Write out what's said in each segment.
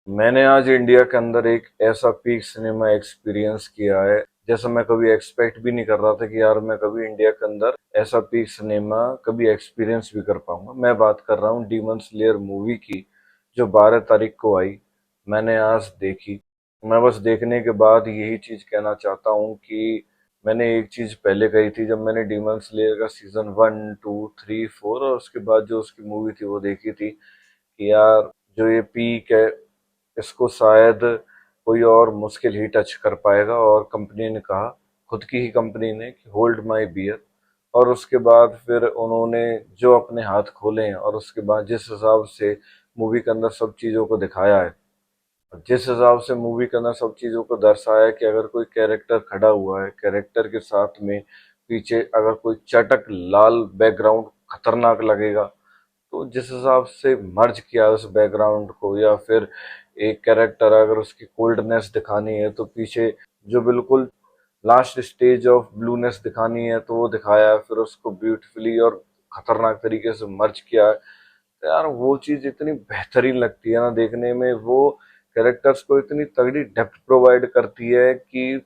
मैंने आज इंडिया के अंदर एक ऐसा पीक सिनेमा एक्सपीरियंस किया है जैसा मैं कभी एक्सपेक्ट भी नहीं कर रहा था कि यार मैं कभी इंडिया के अंदर ऐसा पीक सिनेमा कभी एक्सपीरियंस भी कर पाऊंगा। मैं बात कर रहा हूँ डीमन स्लेयर मूवी की, जो 12 तारीख को आई। मैंने आज देखी। मैं बस देखने के बाद यही चीज कहना चाहता हूँ कि मैंने एक चीज पहले कही थी जब मैंने डीमन स्लेयर का सीजन 1, 2, 3, 4 और उसके बाद जो उसकी मूवी थी वो देखी थी कि यार जो ये पीक है इसको शायद कोई और मुश्किल ही टच कर पाएगा। और कंपनी ने कहा, खुद की ही कंपनी ने, कि होल्ड माय बियर। और उसके बाद फिर उन्होंने जो अपने हाथ खोले हैं और उसके बाद जिस हिसाब से मूवी के अंदर सब चीज़ों को दिखाया है, जिस हिसाब से मूवी के अंदर सब चीज़ों को दर्शाया है कि अगर कोई कैरेक्टर खड़ा हुआ है, कैरेक्टर के साथ में पीछे अगर कोई चटक लाल बैकग्राउंड खतरनाक लगेगा, तो जिस हिसाब से मर्ज किया उस बैकग्राउंड को, या फिर एक कैरेक्टर अगर उसकी कोल्डनेस दिखानी है तो पीछे जो बिल्कुल लास्ट स्टेज ऑफ ब्लूनेस दिखानी है तो वो दिखाया है, फिर उसको ब्यूटीफुली और खतरनाक तरीके से मर्ज किया है। तो यार वो चीज इतनी बेहतरीन लगती है ना देखने में। वो कैरेक्टर्स को इतनी तगड़ी डेप्थ प्रोवाइड करती है कि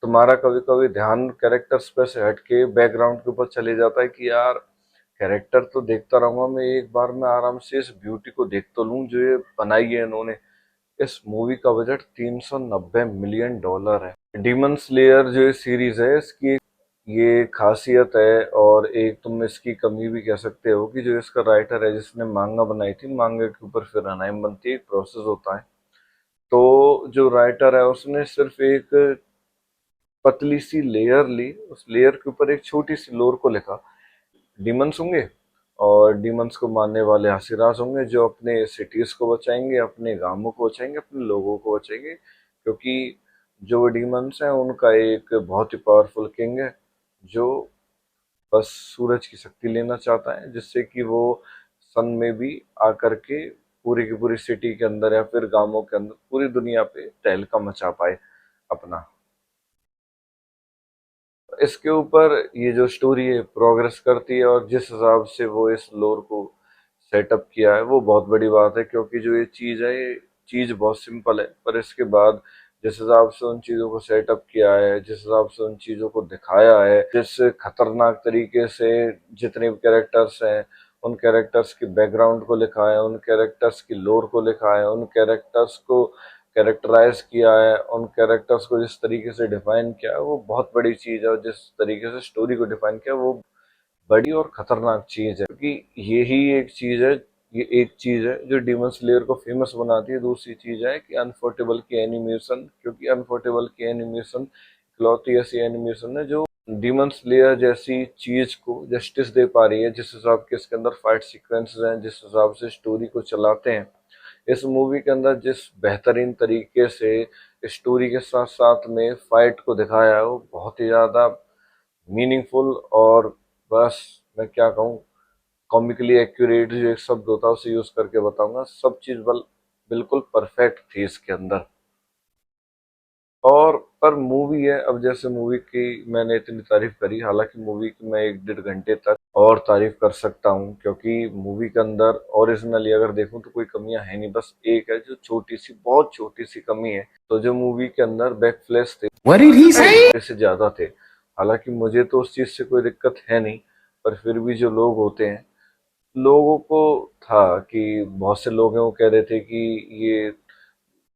तुम्हारा कभी कभी ध्यान कैरेक्टर्स पे से हटके बैकग्राउंड के ऊपर चले जाता है कि यार कैरेक्टर तो देखता रहूंगा मैं, एक बार में आराम से इस ब्यूटी को देख तो लूं जो ये बनाई है इन्होंने। इस मूवी का बजट $390 है। डीमन स्लेयर जो ये सीरीज है इसकी ये खासियत है, और एक तुम इसकी कमी भी कह सकते हो कि जो इसका राइटर है जिसने मांगा बनाई थी, मांगा के ऊपर फिर अनाइम बनती है, एक प्रोसेस होता है। तो जो राइटर है उसने सिर्फ एक पतली सी लेयर ली, उस लेयर के ऊपर एक छोटी सी लोर को लिखा। डीमंस होंगे और डीमंस को मारने वाले हासिराज होंगे जो अपने सिटीज को बचाएंगे, अपने गांवों को बचाएंगे, अपने लोगों को बचाएंगे। क्योंकि जो डीमंस हैं उनका एक बहुत ही पावरफुल किंग है जो बस सूरज की शक्ति लेना चाहता है, जिससे कि वो सन में भी आकर के पूरी की पूरी सिटी के अंदर या फिर गांवों के अंदर पूरी दुनिया पे तहलका मचा पाए अपना। इसके ऊपर ये जो स्टोरी है प्रोग्रेस करती है, और जिस हिसाब से वो इस लोर को सेटअप किया है वो बहुत बड़ी बात है। क्योंकि जो ये चीज़ है ये चीज़ बहुत सिंपल है, पर इसके बाद जिस हिसाब से उन चीज़ों को सेटअप किया है, जिस हिसाब से उन चीज़ों को दिखाया है, जिस खतरनाक तरीके से जितने भी कैरेक्टर्स हैं उन कैरेक्टर्स के बैकग्राउंड को लिखा है, उन कैरेक्टर्स की लोर को लिखा है, उन कैरेक्टर्स को कैरेक्टराइज किया है, उन कैरेक्टर्स को जिस तरीके से डिफाइन किया है वो बहुत बड़ी चीज़ है। और जिस तरीके से स्टोरी को डिफाइन किया वो बड़ी और खतरनाक चीज़ है। क्योंकि यही एक चीज़ है, ये एक चीज़ है जो डीमन स्लेयर को फेमस बनाती है। दूसरी चीज़ है कि अनफोर्टेबल की एनिमेशन, क्योंकि अनफोर्टेबल की एनिमेशन इकलौती ऐसी एनिमेशन है जो डीमन स्लेयर जैसी चीज को जस्टिस दे पा रही है। जिस हिसाब के इसके अंदर फाइट सीक्वेंसेस हैं, जिस हिसाब से स्टोरी को चलाते हैं इस मूवी के अंदर, जिस बेहतरीन तरीके से स्टोरी के साथ साथ में फाइट को दिखाया है वो बहुत ही ज़्यादा मीनिंगफुल। और बस मैं क्या कहूँ, कॉमिकली एक्यूरेट जो एक शब्द होता है उसे यूज़ करके बताऊंगा, सब चीज़ बिल्कुल परफेक्ट थी इसके अंदर। और पर मूवी है, अब जैसे मूवी की मैंने इतनी तारीफ करी, हालांकि मूवी की मैं 1 डेढ़ घंटे तक और तारीफ कर सकता हूँ। क्योंकि मूवी के अंदर ओरिजिनली अगर देखूं तो कोई कमियां है नहीं, बस एक है जो छोटी सी, बहुत छोटी सी कमी है। तो जो मूवी के अंदर बैक फ्लैश थे What did he say? से ज्यादा थे। हालांकि मुझे तो उस चीज से कोई दिक्कत है नहीं, पर फिर भी जो लोग होते हैं, लोगों को था कि बहुत से लोग हैं वो कह रहे थे कि ये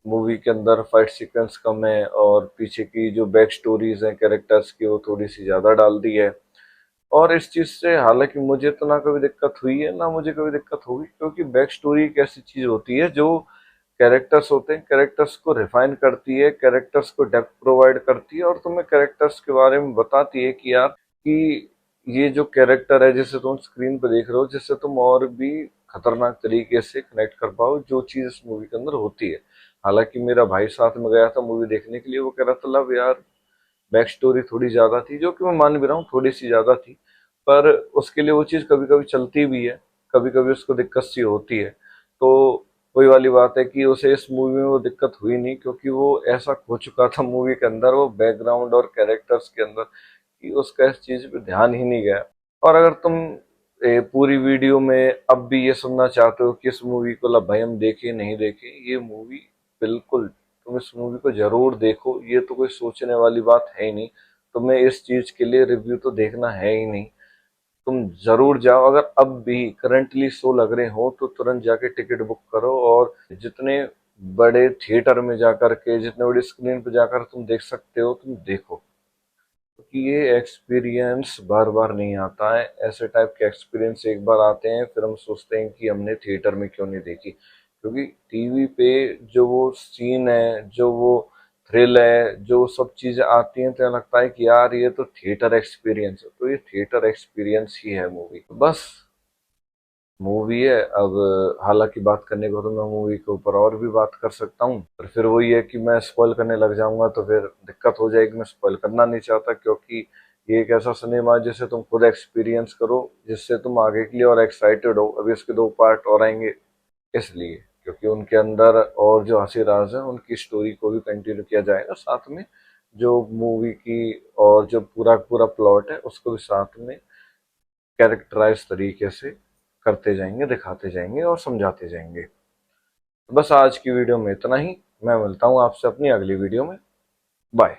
मूवी के अंदर फाइट सीक्वेंस कम है और पीछे की जो बैक स्टोरीज हैं कैरेक्टर्स की वो थोड़ी सी ज्यादा डाल दी है। और इस चीज से हालांकि मुझे तो ना कभी दिक्कत हुई है ना मुझे कभी दिक्कत होगी, क्योंकि बैक स्टोरी एक ऐसी चीज होती है जो कैरेक्टर्स होते हैं, कैरेक्टर्स को रिफाइन करती है, कैरेक्टर्स को डेप्थ प्रोवाइड करती है और तुम्हें कैरेक्टर्स के बारे में बताती है कि यार कि ये जो कैरेक्टर है जिसे तुम स्क्रीन पर देख रहे हो, जिससे तुम और भी खतरनाक तरीके से कनेक्ट कर पाओ, जो चीज इस मूवी के अंदर होती है। हालांकि मेरा भाई साथ में गया था मूवी देखने के लिए, वो कह रहा था लब यार बैक स्टोरी थोड़ी ज्यादा थी, जो कि मैं मान भी रहा हूँ थोड़ी सी ज्यादा थी। पर उसके लिए वो चीज कभी कभी चलती भी है, कभी कभी उसको दिक्कत सी होती है। तो वही वाली बात है कि उसे इस मूवी में वो दिक्कत हुई नहीं, क्योंकि वो ऐसा खो चुका था मूवी के अंदर, वो बैकग्राउंड और कैरेक्टर्स के अंदर, कि उसका इस चीज पे ध्यान ही नहीं गया। और अगर तुम पूरी वीडियो में अब भी ये सुनना चाहते हो कि इस मूवी को लब भाई हम देखे नहीं देखे, ये मूवी बिल्कुल तुम इस मूवी को जरूर देखो, ये तो कोई सोचने वाली बात है ही नहीं। तुम्हें इस चीज के लिए रिव्यू तो देखना है ही नहीं, तुम जरूर जाओ। अगर अब भी करंटली शो लग रहे हो तो तुरंत जाके टिकट बुक करो, और जितने बड़े थिएटर में जाकर के, जितने बड़ी स्क्रीन पे जाकर तुम देख सकते हो तुम देखो, क्योंकि ये एक्सपीरियंस बार बार नहीं आता है। ऐसे टाइप के एक्सपीरियंस एक बार आते हैं, फिर हम सोचते हैं कि हमने थिएटर में क्यों नहीं देखी, क्योंकि टीवी पे जो वो सीन है, जो वो थ्रिल है, जो सब चीजें आती हैं, तो लगता है कि यार ये तो थिएटर एक्सपीरियंस है। तो ये थिएटर एक्सपीरियंस ही है मूवी, बस मूवी है। अब हालांकि बात करने को तो मैं मूवी के ऊपर और भी बात कर सकता हूँ, पर फिर वही है कि मैं स्पॉइल करने लग जाऊंगा तो फिर दिक्कत हो जाएगी। मैं स्पॉइल करना नहीं चाहता, क्योंकि ये एक ऐसा सिनेमा है जिसे तुम खुद एक्सपीरियंस करो, जिससे तुम आगे के लिए और एक्साइटेड हो। अभी इसके 2 पार्ट और आएंगे, इसलिए क्योंकि उनके अंदर और जो हंसी राज है उनकी स्टोरी को भी कंटिन्यू किया जाएगा, साथ में जो मूवी की और जो पूरा पूरा प्लॉट है उसको भी साथ में कैरेक्टराइज तरीके से करते जाएंगे, दिखाते जाएंगे और समझाते जाएंगे। तो बस आज की वीडियो में इतना ही। मैं मिलता हूँ आपसे अपनी अगली वीडियो में। बाय।